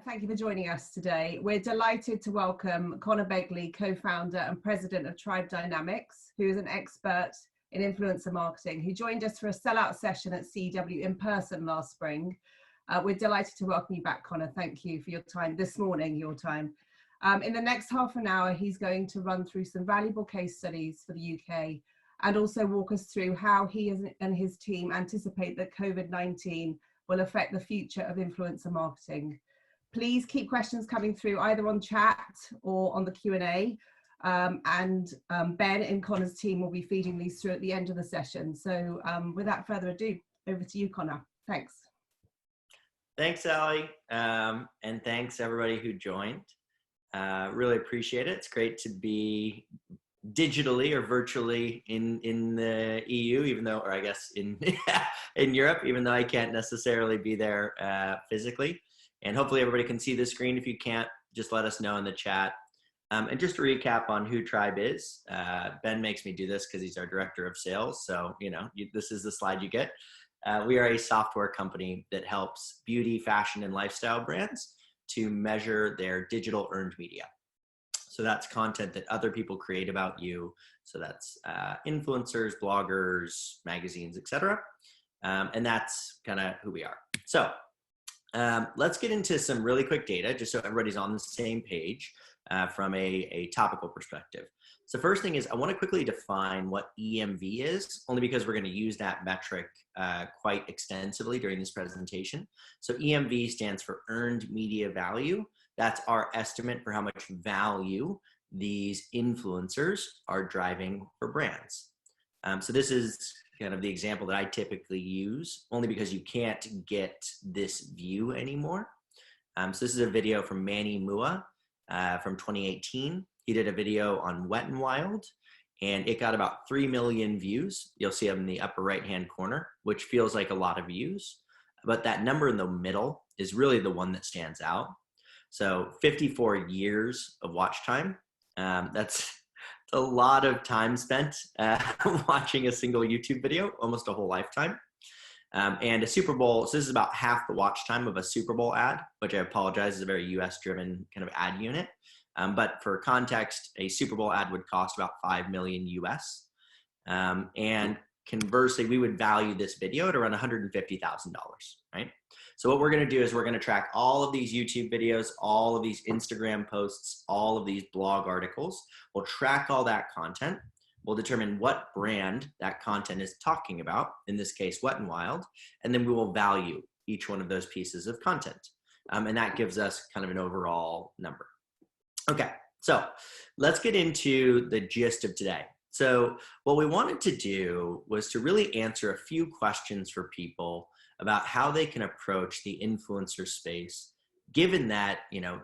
Thank you for joining us today. We're delighted to welcome Conor Begley, co-founder and president of Tribe Dynamics, who is an expert in influencer marketing, who joined us for a sellout session at CEW in person last spring. We're delighted to welcome you back, Conor. Thank you for your time this morning, In the next half an hour, he's going to run through some valuable case studies for the UK and also walk us through how he and his team anticipate that COVID-19 will affect the future of influencer marketing. Please keep questions coming through either on chat or on the Q&A. Ben and Conor's team will be feeding these through at the end of the session. So without further ado, over to you, Conor. Thanks. Thanks, Ali. And thanks everybody who joined. Really appreciate it. It's great to be digitally or virtually in the EU, even though, or I guess in Europe, even though I can't necessarily be there physically. And hopefully everybody can see the screen. If you can't, just let us know in the chat. And just to recap on who Tribe is, Ben makes me do this because he's our director of sales. So, this is the slide you get. We are a software company that helps beauty, fashion, and lifestyle brands to measure their digital earned media. So that's content that other people create about you. So that's influencers, bloggers, magazines, etc. And that's kind of who we are. So let's get into some really quick data, just so everybody's on the same page from a topical perspective. So first thing is I want to quickly define what EMV is, only because we're going to use that metric quite extensively during this presentation. So EMV stands for Earned Media Value. That's our estimate for how much value these influencers are driving for brands. So this is kind of the example that I typically use, only because you can't get this view anymore. So this is a video from Manny Mua from 2018. He did a video on Wet n Wild, and it got about 3 million views. You'll see them in the upper right-hand corner, which feels like a lot of views. But that number in the middle is really the one that stands out. So 54 years of watch time. That's a lot of time spent watching a single YouTube video, almost a whole lifetime. And a Super Bowl, so this is about half the watch time of a Super Bowl ad, which I apologize is a very US driven kind of ad unit. But for context, a Super Bowl ad would cost about 5 million US. And conversely, we would value this video at around $150,000, right? So what we're going to do is we're going to track all of these YouTube videos, all of these Instagram posts, all of these blog articles. We'll track all that content. We'll determine what brand that content is talking about, in this case, Wet n Wild, and then we will value each one of those pieces of content. And that gives us kind of an overall number. Okay, so let's get into the gist of today. So what we wanted to do was to really answer a few questions for people about how they can approach the influencer space, given that,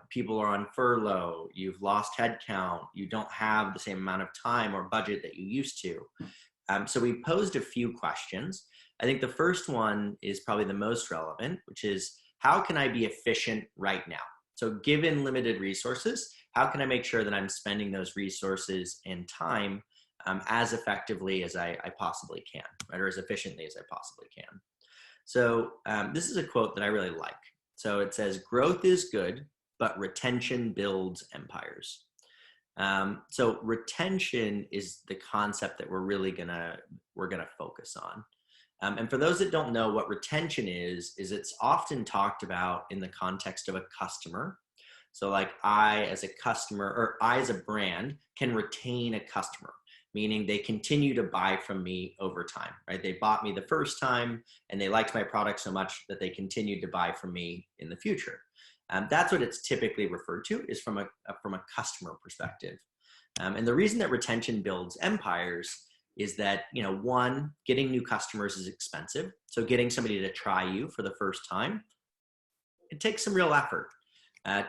people are on furlough, you've lost headcount, you don't have the same amount of time or budget that you used to. So we posed a few questions. I think the first one is probably the most relevant, which is, how can I be efficient right now? So given limited resources, how can I make sure that I'm spending those resources and time as effectively as I possibly can, right? Or as efficiently as I possibly can. So this is a quote that I really like. So it says, growth is good, but retention builds empires. So retention is the concept that we're really gonna focus on. And for those that don't know what retention is it's often talked about in the context of a customer. So like I as a customer, or I as a brand, can retain a customer, meaning they continue to buy from me over time, right? They bought me the first time and they liked my product so much that they continued to buy from me in the future. That's what it's typically referred to, is from a customer perspective. And the reason that retention builds empires is that, one, getting new customers is expensive. So getting somebody to try you for the first time, it takes some real effort.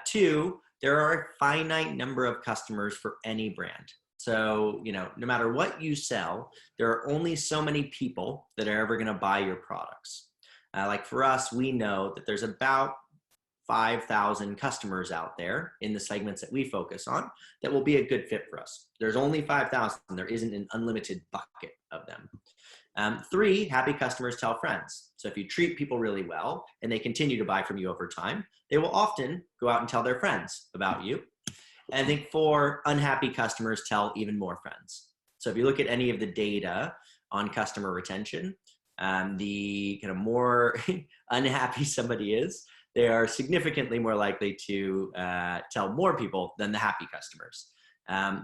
Two, there are a finite number of customers for any brand. So, no matter what you sell, there are only so many people that are ever going to buy your products. Like for us, we know that there's about 5,000 customers out there in the segments that we focus on that will be a good fit for us. There's only 5,000. There isn't an unlimited bucket of them. Three, happy customers tell friends. So if you treat people really well and they continue to buy from you over time, they will often go out and tell their friends about you. And I think four, unhappy customers tell even more friends. So if you look at any of the data on customer retention, the kind of more unhappy somebody is, they are significantly more likely to tell more people than the happy customers.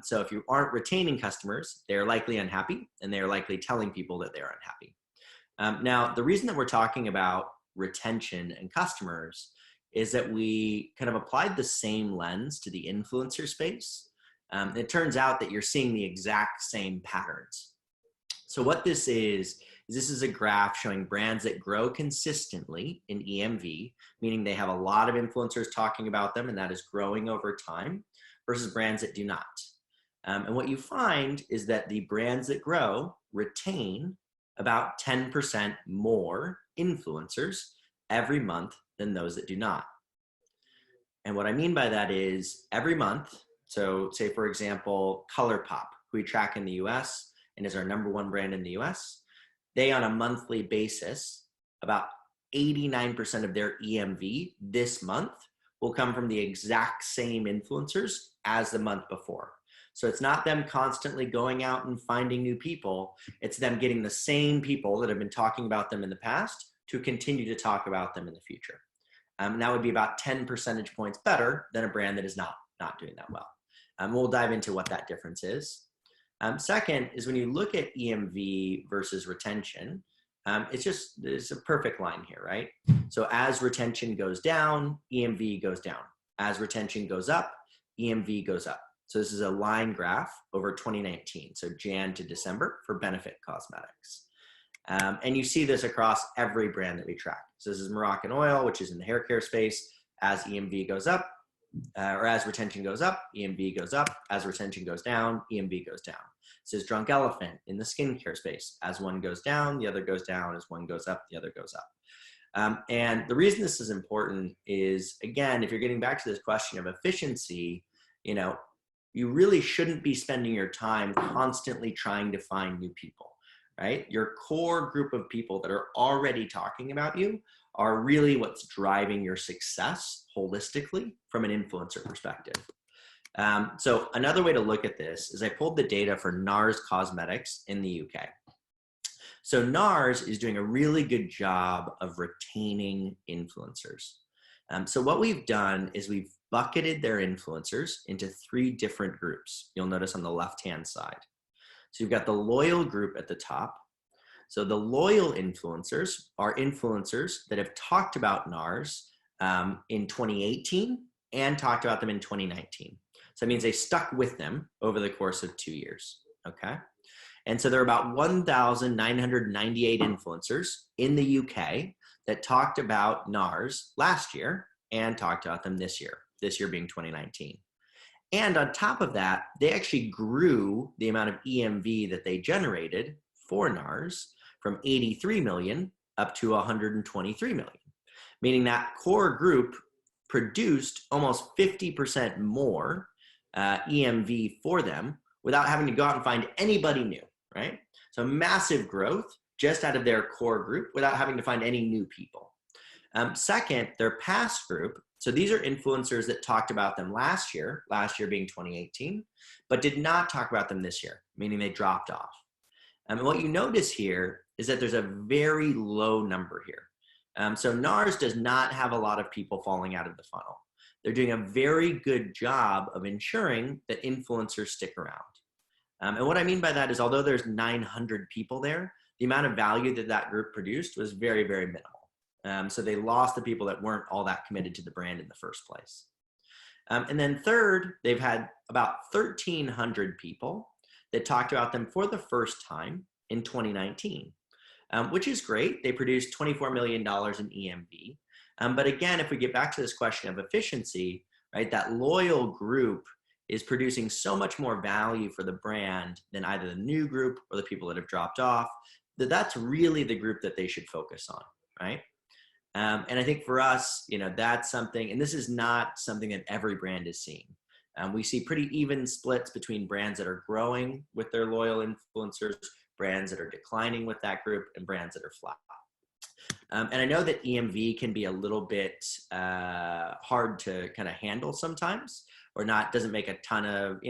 So if you aren't retaining customers, they're likely unhappy, and they're likely telling people that they're unhappy. Now, the reason that we're talking about retention and customers is that we kind of applied the same lens to the influencer space. It turns out that you're seeing the exact same patterns. So what this is a graph showing brands that grow consistently in EMV, meaning they have a lot of influencers talking about them and that is growing over time, versus brands that do not. And what you find is that the brands that grow retain about 10% more influencers every month than those that do not. And what I mean by that is every month, so say for example, ColourPop, who we track in the US and is our #1 brand in the US, they on a monthly basis, about 89% of their EMV this month will come from the exact same influencers as the month before. So it's not them constantly going out and finding new people, it's them getting the same people that have been talking about them in the past to continue to talk about them in the future. And that would be about 10 percentage points better than a brand that is not doing that well. We'll dive into what that difference is. Second is when you look at EMV versus retention, it's a perfect line here, right? So as retention goes down, EMV goes down. As retention goes up, EMV goes up. So this is a line graph over 2019, so Jan to December for Benefit Cosmetics. And you see this across every brand that we track. So this is Moroccan Oil, which is in the hair care space. As EMV goes up, or as retention goes up, EMV goes up. As retention goes down, EMV goes down. This is Drunk Elephant in the skincare space. As one goes down, the other goes down. As one goes up, the other goes up. And the reason this is important is, again, if you're getting back to this question of efficiency, you really shouldn't be spending your time constantly trying to find new people. Right? Your core group of people that are already talking about you are really what's driving your success holistically from an influencer perspective. So another way to look at this is I pulled the data for NARS Cosmetics in the UK. So NARS is doing a really good job of retaining influencers. So what we've done is we've bucketed their influencers into 3 different groups. You'll notice on the left-hand side. So you've got the loyal group at the top. So the loyal influencers are influencers that have talked about NARS in 2018 and talked about them in 2019. So that means they stuck with them over the course of 2 years, okay? And so there are about 1,998 influencers in the UK that talked about NARS last year and talked about them this year being 2019. And on top of that, they actually grew the amount of EMV that they generated for NARS from 83 million up to 123 million, meaning that core group produced almost 50% more EMV for them without having to go out and find anybody new, right? So massive growth just out of their core group without having to find any new people. Second, their past group. So these are influencers that talked about them last year being 2018, but did not talk about them this year, meaning they dropped off. And what you notice here is that there's a very low number here. So NARS does not have a lot of people falling out of the funnel. They're doing a very good job of ensuring that influencers stick around. And what I mean by that is although there's 900 people there, the amount of value that that group produced was very, very minimal. So they lost the people that weren't all that committed to the brand in the first place. And then third, they've had about 1,300 people that talked about them for the first time in 2019, which is great. They produced $24 million in EMV. But again, if we get back to this question of efficiency, right, that loyal group is producing so much more value for the brand than either the new group or the people that have dropped off, that's really the group that they should focus on, right? And I think for us, that's something, and this is not something that every brand is seeing. We see pretty even splits between brands that are growing with their loyal influencers brands that are declining with that group, and brands that are flat. And I know that EMV can be a little bit hard to kind of handle sometimes, or doesn't make a ton of,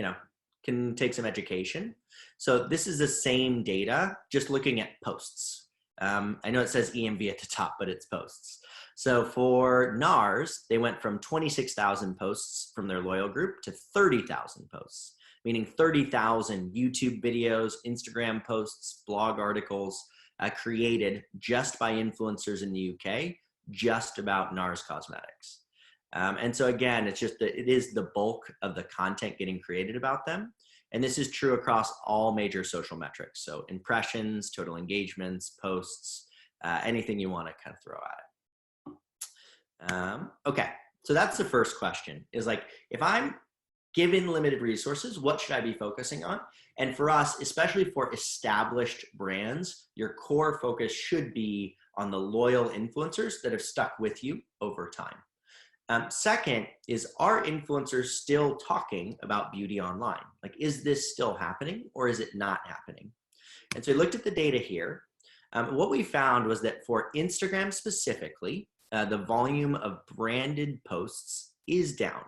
can take some education. So this is the same data, just looking at posts. I know it says EMV at the top, but it's posts. So for NARS, they went from 26,000 posts from their loyal group to 30,000 posts, meaning 30,000 YouTube videos, Instagram posts, blog articles created just by influencers in the UK, just about NARS cosmetics. And so again, it is the bulk of the content getting created about them. And this is true across all major social metrics. So impressions, total engagements, posts, anything you want to kind of throw at it. Okay, so that's the first question, is like, if I'm given limited resources, what should I be focusing on? And for us, especially for established brands, your core focus should be on the loyal influencers that have stuck with you over time. Second is, are influencers still talking about beauty online? Like, is this still happening or is it not happening? And so we looked at the data here. What we found was that for Instagram specifically, the volume of branded posts is down.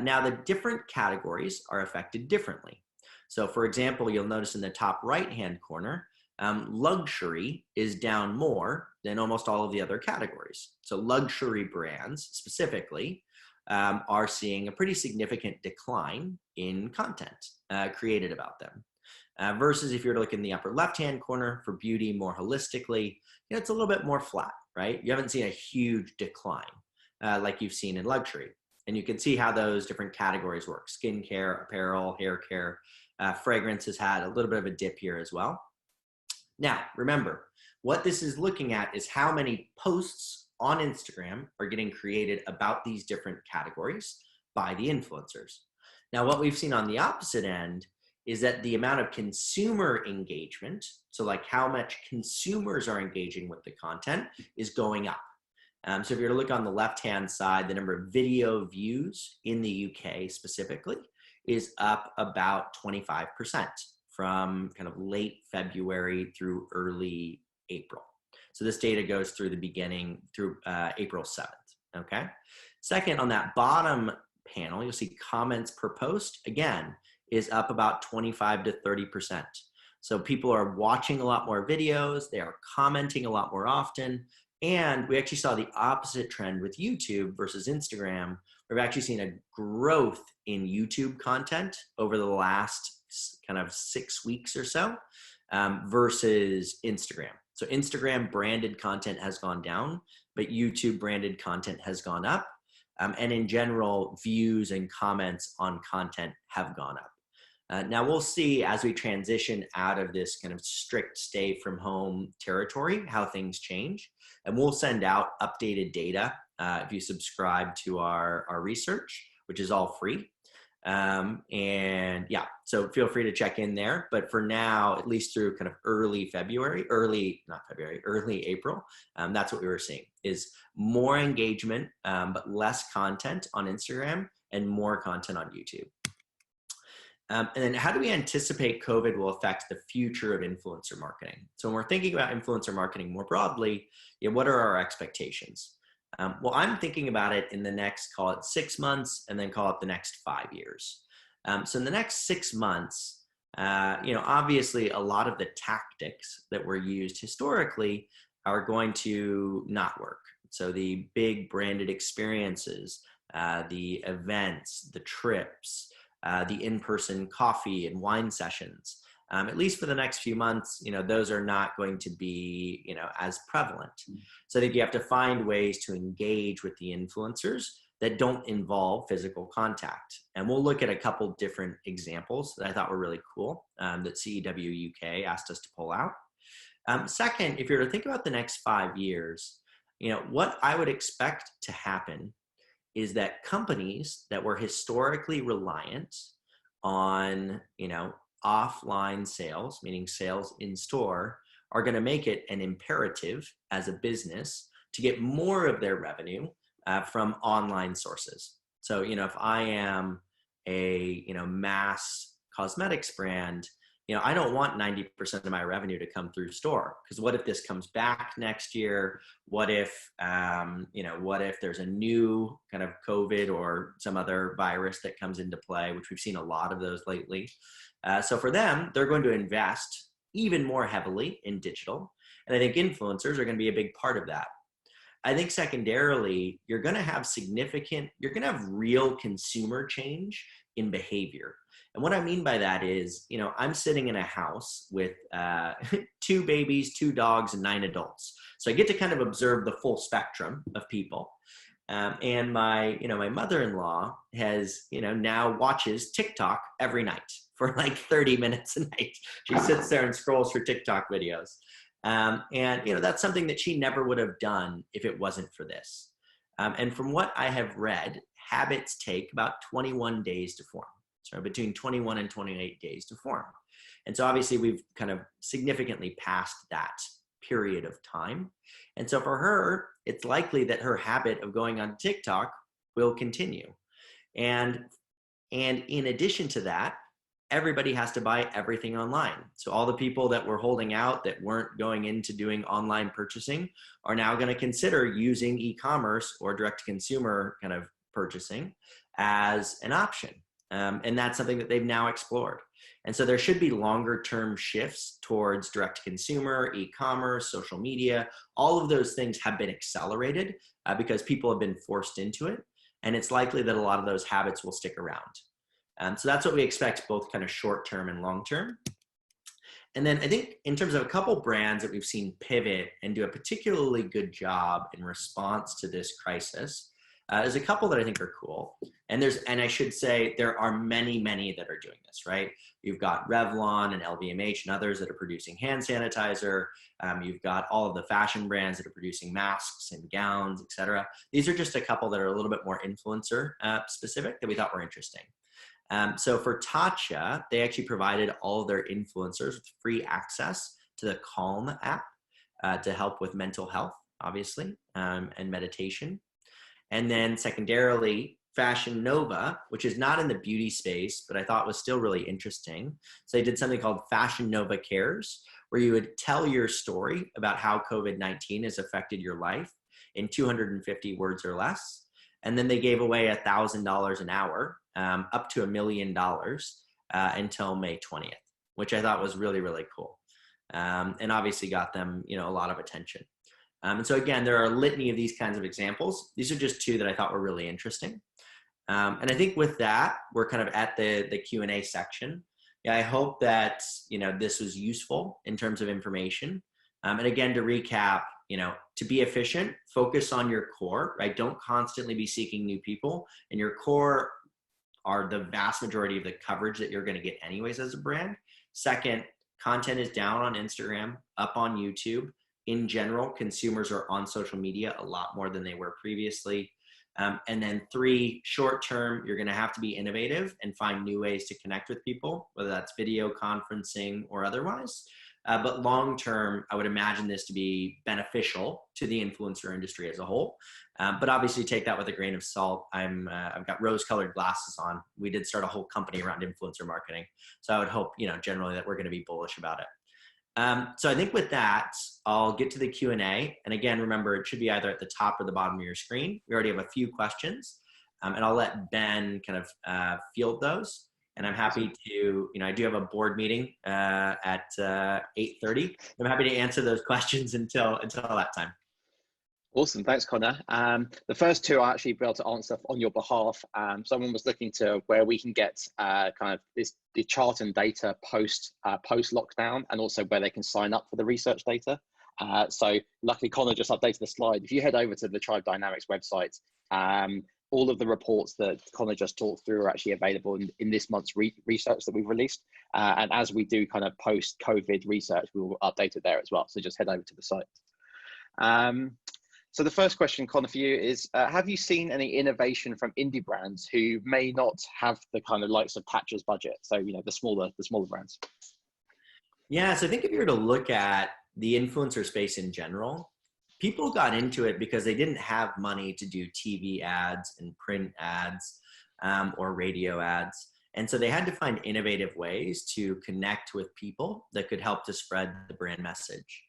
Now, the different categories are affected differently. So for example, you'll notice in the top right-hand corner, luxury is down more than almost all of the other categories. So luxury brands specifically are seeing a pretty significant decline in content created about them. Versus if you were to look in the upper left-hand corner for beauty more holistically, it's a little bit more flat, right? You haven't seen a huge decline like you've seen in luxury. And you can see how those different categories work. Skincare, apparel, hair care, fragrance has had a little bit of a dip here as well. Now, remember, what this is looking at is how many posts on Instagram are getting created about these different categories by the influencers. Now, what we've seen on the opposite end is that the amount of consumer engagement, so like how much consumers are engaging with the content, is going up. So if you were to look on the left-hand side, the number of video views in the UK specifically is up about 25% from kind of late February through early April. So this data goes through the beginning, through April 7th, okay? Second, on that bottom panel, you'll see comments per post, again, is up about 25 to 30%. So people are watching a lot more videos, they are commenting a lot more often, and we actually saw the opposite trend with YouTube versus Instagram. We've actually seen a growth in YouTube content over the last kind of 6 weeks or so versus Instagram. So Instagram branded content has gone down, but YouTube branded content has gone up. And in general, views and comments on content have gone up. Now we'll see as we transition out of this kind of strict stay from home territory, how things change. And we'll send out updated data if you subscribe to our research, which is all free. And yeah, so feel free to check in there. But for now, at least through kind of early April, that's what we were seeing, is more engagement, but less content on Instagram and more content on YouTube. And then how do we anticipate COVID will affect the future of influencer marketing? So when we're thinking about influencer marketing more broadly, what are our expectations? Well, I'm thinking about it in the next, call it 6 months, and then call it the next 5 years. So in the next 6 months, obviously a lot of the tactics that were used historically are going to not work. So the big branded experiences, the events, the trips, the in-person coffee and wine sessions, at least for the next few months, those are not going to be, as prevalent. So I think you have to find ways to engage with the influencers that don't involve physical contact. And we'll look at a couple different examples that I thought were really cool that CEW UK asked us to pull out. Second, if you're to think about the next 5 years, what I would expect to happen is that companies that were historically reliant on, offline sales, meaning sales in store, are going to make it an imperative as a business to get more of their revenue from online sources. So, if I am a, mass cosmetics brand, I don't want 90% of my revenue to come through store, because what if this comes back next year? What if, what if there's a new kind of COVID or some other virus that comes into play, which we've seen a lot of those lately. So for them, they're going to invest even more heavily in digital. And I think influencers are going to be a big part of that. I think secondarily, you're going to have real consumer change in behavior. And what I mean by that is, I'm sitting in a house with 2 babies, 2 dogs, and 9 adults. So I get to kind of observe the full spectrum of people. And my mother-in-law has, now watches TikTok every night for like 30 minutes a night. She sits there and scrolls through TikTok videos. And that's something that she never would have done if it wasn't for this. And from what I have read, habits take about 21 days to form. So between 21 and 28 days to form. And so obviously we've kind of significantly passed that period of time. And so for her, it's likely that her habit of going on TikTok will continue. And in addition to that, everybody has to buy everything online. So all the people that were holding out, that weren't going into doing online purchasing, are now going to consider using e-commerce or direct-to-consumer kind of purchasing as an option. And that's something that they've now explored. And so there should be longer term shifts towards direct-to-consumer, e-commerce, social media. All of those things have been accelerated because people have been forced into it. And it's likely that a lot of those habits will stick around. So that's what we expect, both kind of short-term and long-term. And then I think in terms of a couple brands that we've seen pivot and do a particularly good job in response to this crisis, there's a couple that I think are cool. And I should say there are many, many that are doing this, right? You've got Revlon and LVMH and others that are producing hand sanitizer. You've got all of the fashion brands that are producing masks and gowns, et cetera. These are just a couple that are a little bit more influencer specific that we thought were interesting. So for Tatcha, they actually provided all of their influencers with free access to the Calm app to help with mental health, obviously, and meditation. And then secondarily, Fashion Nova, which is not in the beauty space, but I thought was still really interesting. So they did something called Fashion Nova Cares, where you would tell your story about how COVID-19 has affected your life in 250 words or less. And then they gave away $1,000 an hour, up to $1 million until May 20th, which I thought was really, really cool. And obviously got them, a lot of attention. And so again, there are a litany of these kinds of examples. These are just 2 that I thought were really interesting. And I think with that, we're kind of at the Q&A section. Yeah, I hope that, this was useful in terms of information. And again, to recap, to be efficient, focus on your core, right? Don't constantly be seeking new people. And your core are the vast majority of the coverage that you're going to get anyways as a brand. Second, content is down on Instagram, up on YouTube. In general, consumers are on social media a lot more than they were previously. And then 3, short term, you're going to have to be innovative and find new ways to connect with people, whether that's video conferencing or otherwise. But long term, I would imagine this to be beneficial to the influencer industry as a whole. But obviously take that with a grain of salt. I've got rose-colored glasses on. We did start a whole company around influencer marketing. So I would hope, generally that we're going to be bullish about it. So I think with that, I'll get to the Q&A. And again, remember, it should be either at the top or the bottom of your screen. We already have a few questions, and I'll let Ben kind of field those. And I'm happy to, I do have a board meeting at 8:30. I'm happy to answer those questions until that time. Awesome, thanks, Conor. The first 2 I'll actually be able to answer on your behalf. Someone was looking to where we can get kind of the chart and data post lockdown, and also where they can sign up for the research data. So luckily, Conor just updated the slide. If you head over to the Tribe Dynamics website, all of the reports that Conor just talked through are actually available in this month's research that we've released. And as we do kind of post-COVID research, we will update it there as well. So just head over to the site. So the first question, Conor, for you is, have you seen any innovation from indie brands who may not have the kind of likes of Tatcha's budget? So, the smaller brands. Yeah, so I think if you were to look at the influencer space in general, people got into it because they didn't have money to do TV ads and print ads or radio ads. And so they had to find innovative ways to connect with people that could help to spread the brand message.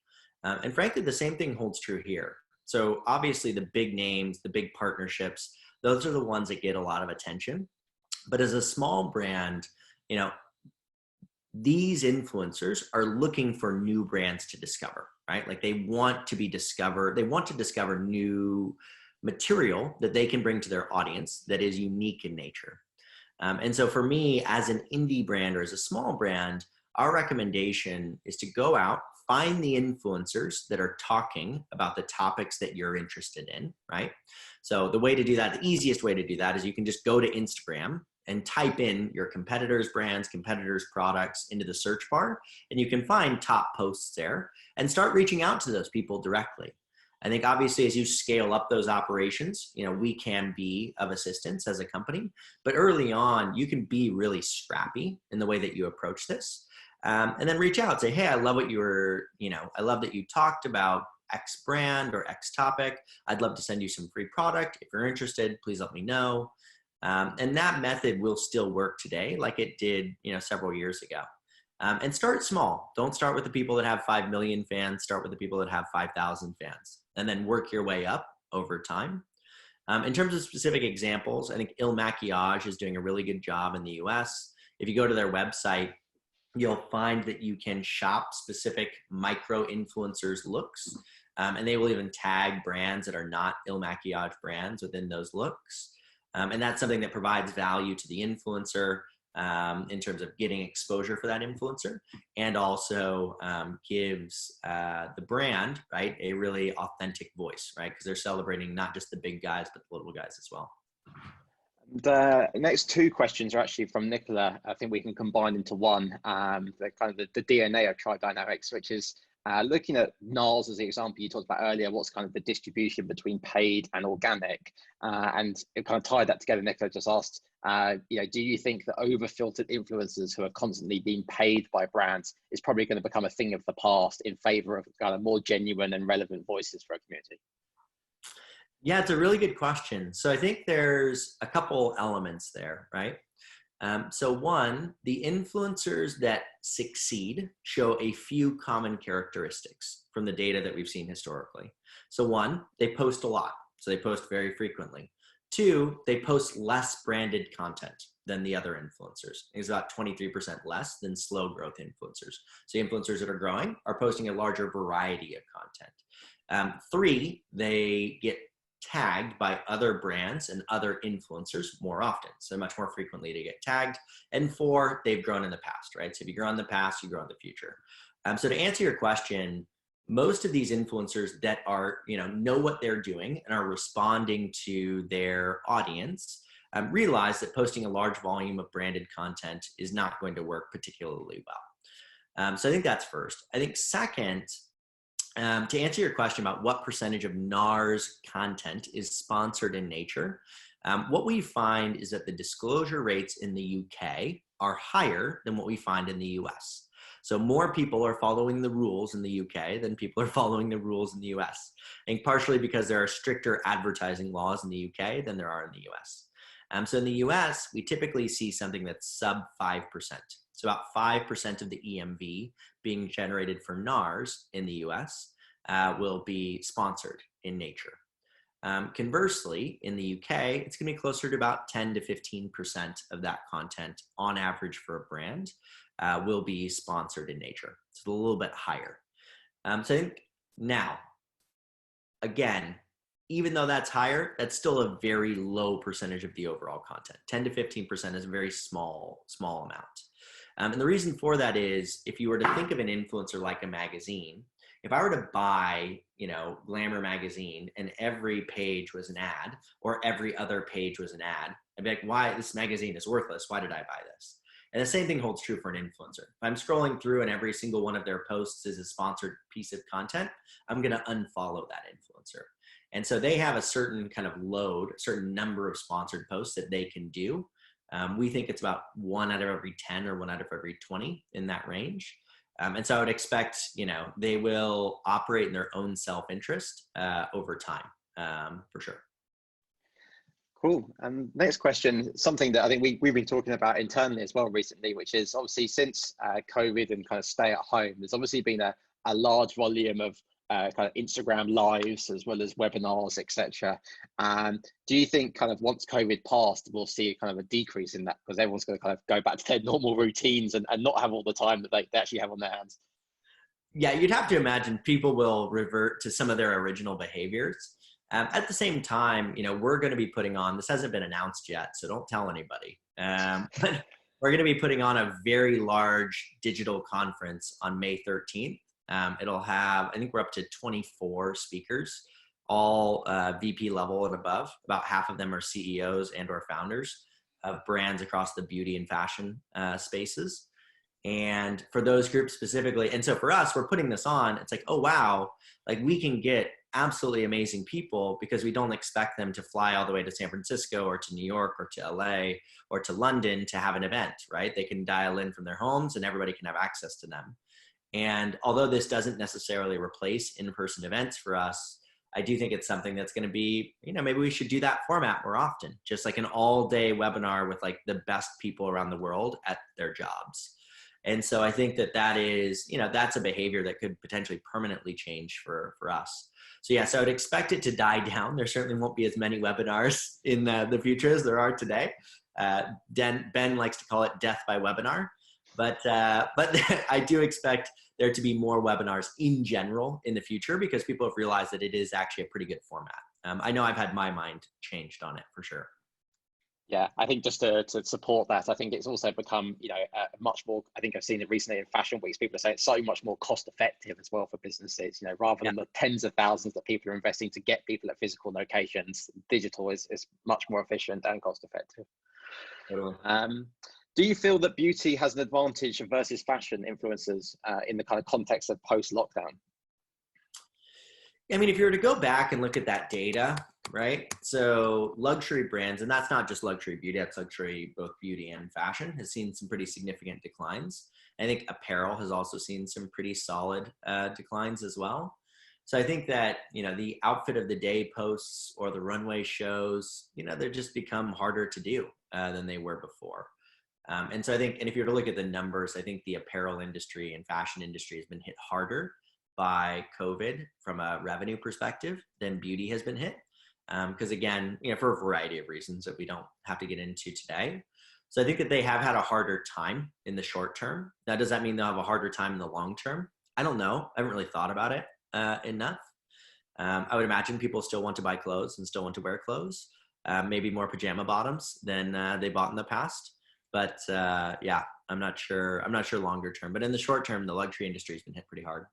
And frankly, the same thing holds true here. So obviously the big names, the big partnerships, those are the ones that get a lot of attention. But as a small brand, you know, these influencers are looking for new brands to discover, right? Like they want to be discovered. They want to discover new material that they can bring to their audience that is unique in nature. And so for me, as an indie brand or as a small brand, our recommendation is to go out, find the influencers that are talking about the topics that you're interested in, right? So the way to do that, the easiest way to do that is you can just go to Instagram and type in your competitors' brands, competitors' products into the search bar, and you can find top posts there and start reaching out to those people directly. I think obviously as you scale up those operations, you know, we can be of assistance as a company, but early on, you can be really scrappy in the way that you approach this. And then reach out, say, hey, I love what you were, you know, I love that you talked about X brand or X topic. I'd love to send you some free product. If you're interested, please let me know. And that method will still work today like it did, you know, several years ago. And start small. Don't start with the people that have 5 million fans. Start with the people that have 5,000 fans, and then work your way up over time. In terms of specific examples, I think Il Maquillage is doing a really good job in the US. If you go to their website, you'll find that you can shop specific micro influencers looks, and they will even tag brands that are not Il Maquillage brands within those looks. And that's something that provides value to the influencer in terms of getting exposure for that influencer, and also gives the brand, right, a really authentic voice, right? Because they're celebrating not just the big guys, but the little guys as well. The next two questions are actually from Nicola. I think we can combine into one, the kind of the DNA of Tribe Dynamics, which is looking at NARS as the example you talked about earlier. What's kind of the distribution between paid and organic? And it kind of tied that together. Nicola just asked, you know, do you think that over-filtered influencers who are constantly being paid by brands is probably going to become a thing of the past in favor of kind of more genuine and relevant voices for a community? Yeah, it's a really good question. So I think there's a couple elements there, right? So one, the influencers that succeed show a few common characteristics from the data that we've seen historically. So one, they post a lot. So they post very frequently. Two, they post less branded content than the other influencers. It's about 23% less than slow growth influencers. So influencers that are growing are posting a larger variety of content. Three, they get tagged by other brands and other influencers more often, so much more frequently to get tagged. And four, they've grown in the past, right? So if you grow in the past, you grow in the future. So to answer your question, most of these influencers that are, you know what they're doing and are responding to their audience, realize that posting a large volume of branded content is not going to work particularly well. So I think that's first. I think second, to answer your question about what percentage of NARS content is sponsored in nature, what we find is that the disclosure rates in the UK are higher than what we find in the US. So more people are following the rules in the UK than people are following the rules in the US. I think partially because there are stricter advertising laws in the UK than there are in the US. So in the US, we typically see something that's sub 5%. So about 5% of the EMV being generated for NARS in the US will be sponsored in nature. Conversely, in the UK, it's going to be closer to about 10 to 15% of that content on average for a brand will be sponsored in nature. It's a little bit higher. So I think now, again, even though that's higher, that's still a very low percentage of the overall content. 10 to 15% is a very small amount. And the reason for that is if you were to think of an influencer like a magazine, if I were to buy, Glamour magazine and every page was an ad or every other page was an ad, I'd be like, why? This magazine is worthless. Why did I buy this? And the same thing holds true for an influencer. If I'm scrolling through and every single one of their posts is a sponsored piece of content, I'm going to unfollow that influencer. And so they have a certain kind of load, a certain number of sponsored posts that they can do. We think it's about 1 out of every 10 or 1 out of every 20 in that range. And so I would expect, they will operate in their own self-interest over time, for sure. Cool. And next question, something that I think we've been talking about internally as well recently, which is obviously since COVID and kind of stay at home, there's obviously been a large volume of kind of Instagram lives as well as webinars, etc. Do you think kind of once COVID passed, we'll see kind of a decrease in that because everyone's going to kind of go back to their normal routines and not have all the time that they actually have on their hands? Yeah, you'd have to imagine people will revert to some of their original behaviors. At the same time, we're going to be putting on, this hasn't been announced yet, so don't tell anybody. But we're going to be putting on a very large digital conference on May 13th. It'll have, I think we're up to 24 speakers, all VP level and above. About half of them are CEOs and or founders of brands across the beauty and fashion spaces. And for those groups specifically, and so for us, we're putting this on, it's like, oh, wow, like we can get absolutely amazing people because we don't expect them to fly all the way to San Francisco or to New York or to LA or to London to have an event, right? They can dial in from their homes and everybody can have access to them. And although this doesn't necessarily replace in-person events for us, I do think it's something that's going to be, maybe we should do that format more often, just like an all-day webinar with like the best people around the world at their jobs. And so I think that is, that's a behavior that could potentially permanently change for us. So yeah, so I would expect it to die down. There certainly won't be as many webinars in the future as there are today. Ben likes to call it death by webinar, but I do expect there to be more webinars in general in the future because people have realized that it is actually a pretty good format. I know I've had my mind changed on it for sure. Yeah, I think just to support that, I think it's also become, much more, I think I've seen it recently in fashion weeks, people are saying it's so much more cost effective as well for businesses, rather than the tens of thousands that people are investing to get people at physical locations, digital is much more efficient and cost effective. Totally. Do you feel that beauty has an advantage versus fashion influencers in the kind of context of post-lockdown? I mean, if you were to go back and look at that data, right? So luxury brands, and that's not just luxury beauty, that's luxury, both beauty and fashion, has seen some pretty significant declines. I think apparel has also seen some pretty solid declines as well. So I think that, the outfit of the day posts or the runway shows, they've just become harder to do than they were before. And so I think, and if you were to look at the numbers, I think the apparel industry and fashion industry has been hit harder by COVID from a revenue perspective than beauty has been hit. Because again, for a variety of reasons that we don't have to get into today. So I think that they have had a harder time in the short term. Now, does that mean they'll have a harder time in the long term? I don't know. I haven't really thought about it enough. I would imagine people still want to buy clothes and still want to wear clothes, maybe more pajama bottoms than they bought in the past. But yeah, I'm not sure longer term, but in the short term, the luxury industry has been hit pretty hard.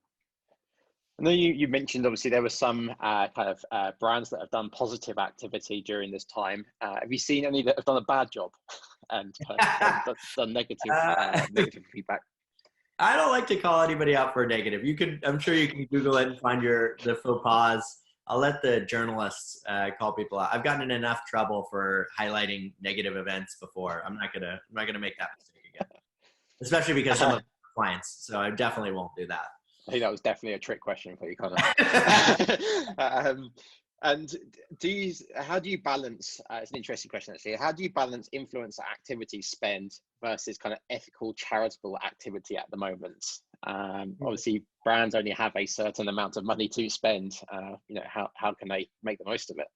I know you mentioned obviously there were some kind of brands that have done positive activity during this time. Have you seen any that have done a bad job and done negative feedback? I don't like to call anybody out for a negative. I'm sure you can Google it and find the faux pas. I'll let the journalists call people out. I've gotten in enough trouble for highlighting negative events before. I'm not gonna make that mistake again, especially because some of the clients. So I definitely won't do that. I think that was definitely a trick question for you, Conor. And how do you balance, it's an interesting question actually, how do you balance influencer activity spend versus kind of ethical charitable activity at the moment? Obviously brands only have a certain amount of money to spend, how can they make the most of it?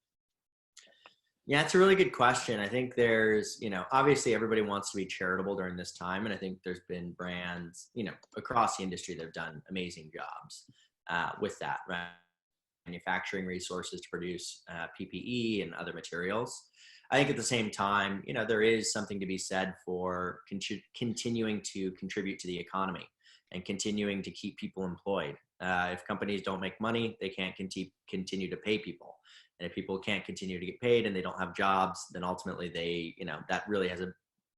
Yeah, it's a really good question. I think there's, obviously everybody wants to be charitable during this time. And I think there's been brands, across the industry that have done amazing jobs with that, right? Manufacturing resources to produce PPE and other materials. I think at the same time, there is something to be said for continuing to contribute to the economy and continuing to keep people employed. If companies don't make money, they can't continue to pay people. And if people can't continue to get paid and they don't have jobs, then ultimately that really has a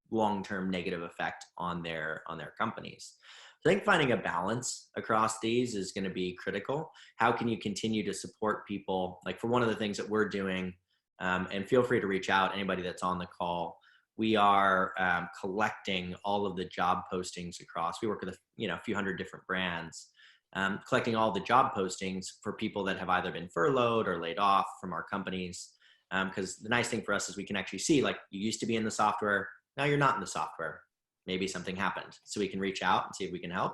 long-term negative effect on their companies. So I think finding a balance across these is going to be critical. How can you continue to support people? Like for one of the things that we're doing, and feel free to reach out, anybody that's on the call, we are collecting all of the job postings across. We work with a few hundred different brands. Collecting all the job postings for people that have either been furloughed or laid off from our companies, Because the nice thing for us is we can actually see, like, you used to be in the software, now you're not in the software. Maybe something happened. So we can reach out and see if we can help.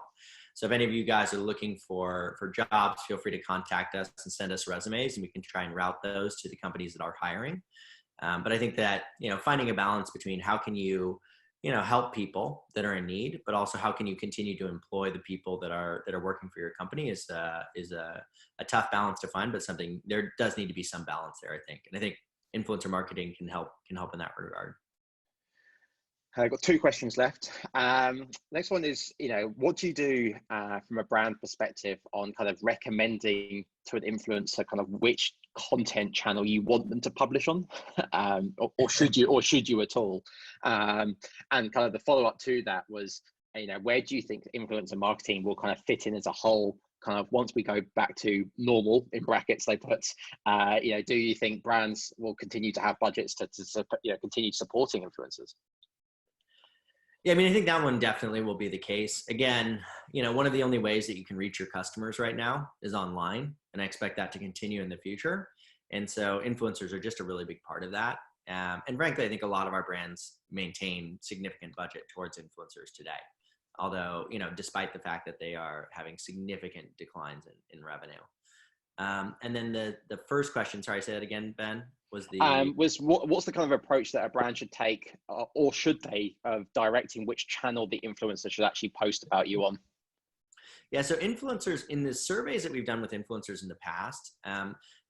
So if any of you guys are looking for jobs, feel free to contact us and send us resumes, and we can try and route those to the companies that are hiring. But I think that, finding a balance between how can you, help people that are in need, but also how can you continue to employ the people that are working for your company is a tough balance to find, but something, there does need to be some balance there, I think. And I think influencer marketing can help in that regard. I've got 2 questions left. Next one is, what do you do from a brand perspective on kind of recommending to an influencer kind of which content channel you want them to publish on, or should you at all? And kind of the follow up to that was, where do you think influencer marketing will kind of fit in as a whole? Kind of once we go back to normal, in brackets they put, do you think brands will continue to have budgets to continue supporting influencers? Yeah, I mean, I think that one definitely will be the case. Again, one of the only ways that you can reach your customers right now is online, and I expect that to continue in the future. And so influencers are just a really big part of that. And frankly, I think a lot of our brands maintain significant budget towards influencers today. Although, despite the fact that they are having significant declines in revenue. And then the first question, sorry, say that again, Ben, was what's the kind of approach that a brand should take, or should they, of directing which channel the influencer should actually post about you on? Yeah, so influencers, in the surveys that we've done with influencers in the past,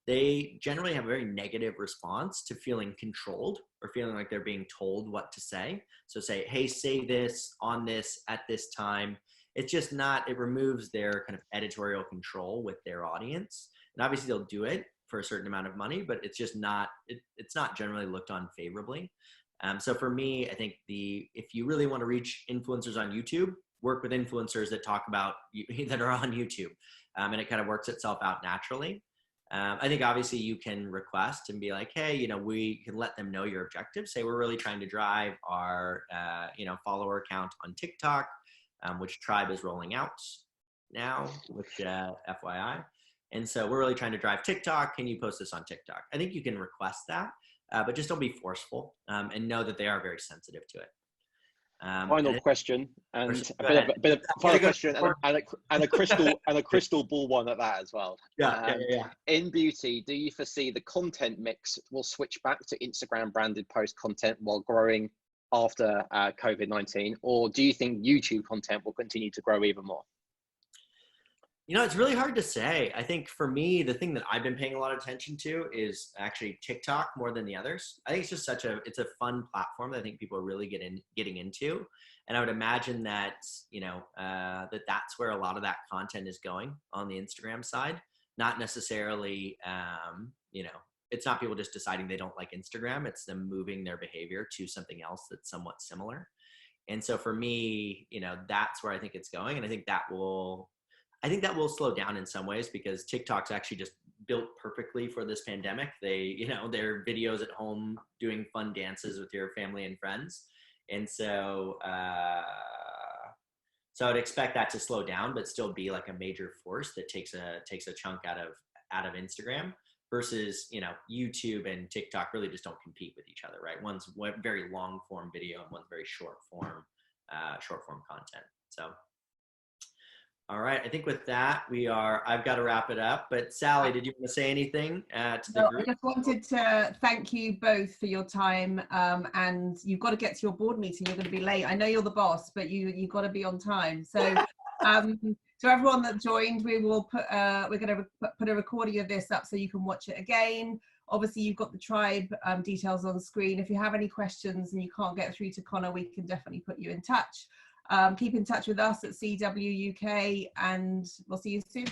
they generally have a very negative response to feeling controlled or feeling like they're being told what to say. So say, hey, say this on this at this time. It's just not, it removes their kind of editorial control with their audience. And obviously they'll do it for a certain amount of money, but it's just not, it's not generally looked on favorably. So for me, I think if you really want to reach influencers on YouTube, work with influencers that talk about, that are on YouTube. And it kind of works itself out naturally. I think obviously you can request and be like, hey, we can let them know your objectives. Say we're really trying to drive our, follower count on TikTok, which Tribe is rolling out now, which FYI. And so we're really trying to drive TikTok. Can you post this on TikTok? I think you can request that, but just don't be forceful, and know that they are very sensitive to it. Final question, and a bit of final question, and a crystal ball one at that as well. Yeah. In beauty, do you foresee the content mix will switch back to Instagram branded post content while growing after COVID-19, or do you think YouTube content will continue to grow even more? It's really hard to say. I think for me, the thing that I've been paying a lot of attention to is actually TikTok more than the others. I think it's just it's a fun platform that I think people are really getting into. And I would imagine that, that's where a lot of that content is going on the Instagram side. Not necessarily, it's not people just deciding they don't like Instagram. It's them moving their behavior to something else that's somewhat similar. And so for me, that's where I think it's going. And I think that will slow down in some ways, because TikTok's actually just built perfectly for this pandemic. They, their videos at home doing fun dances with your family and friends. And so, so I'd expect that to slow down, but still be like a major force that takes a chunk out of Instagram, versus, YouTube and TikTok really just don't compete with each other, right? One's very long form video and one's very short form content. So. All right, I think with that, I've got to wrap it up, but Sally, did you want to say anything to the group? I just wanted to thank you both for your time, and you've got to get to your board meeting. You're going to be late. I know you're the boss, but you've got to be on time. So to everyone that joined, we're going to put a recording of this up so you can watch it again. Obviously, you've got the Tribe details on the screen. If you have any questions and you can't get through to Conor, we can definitely put you in touch. Keep in touch with us at CW UK, and we'll see you soon.